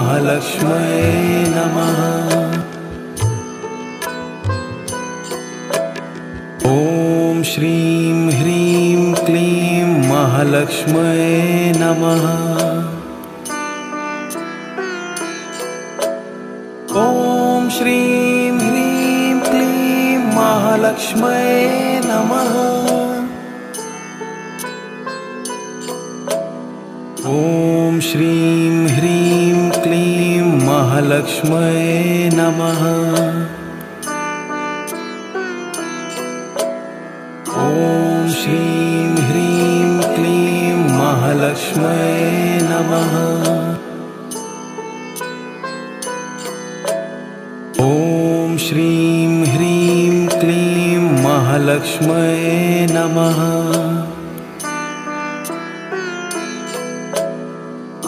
महालक्ष्म्यै नमः। ॐ श्रीं ह्रीं क्लीं महालक्ष्म्यै नमः। ॐ श्रीं ह्रीं क्लीं महालक्ष्म्यै नमः। ॐ श्रीं ह्रीं क्लीं महालक्ष्म्यै नमः। ॐ श्रीं ह्रीं क्लीं महालक्ष्म्यै नमः। ॐ श्रीं ह्रीं क्लीं महालक्ष्म्यै नमः।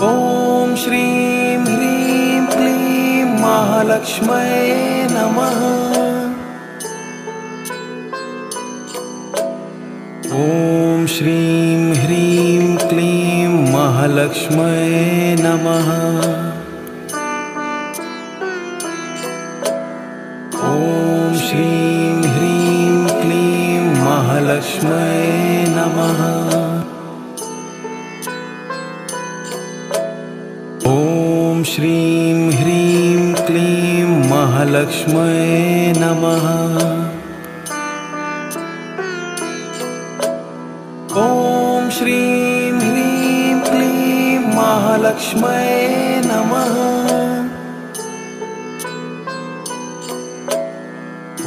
ॐ श्रीं ह्रीं क्लीं महालक्ष्म्यै नमः। ॐ श्रीं ह्रीं क्लीं महालक्ष्म्यै नमः। ॐ श्रीं ह्रीं क्लीं महालक्ष्म्यै नमः। ॐ श्रीं ह्रीं क्लीं महालक्ष्म्यै नमः। ॐ श्रीं ह्रीं क्लीं महालक्ष्म्यै नमः।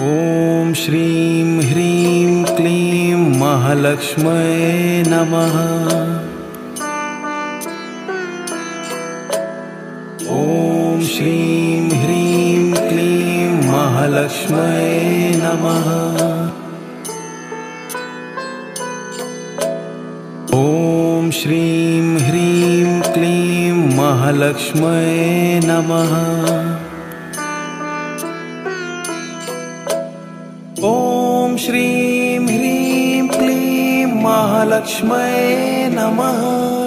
ॐ श्रीं ह्रीं क्लीं महालक्ष्म्यै नमः। ॐ श्रीं ह्रीं क्लीं महालक्ष्म्यै नमः। ॐ श्रीं ह्रीं क्लीं महालक्ष्म्यै नमः। ॐ श्रीं ह्रीं क्लीं महालक्ष्म्यै नमः।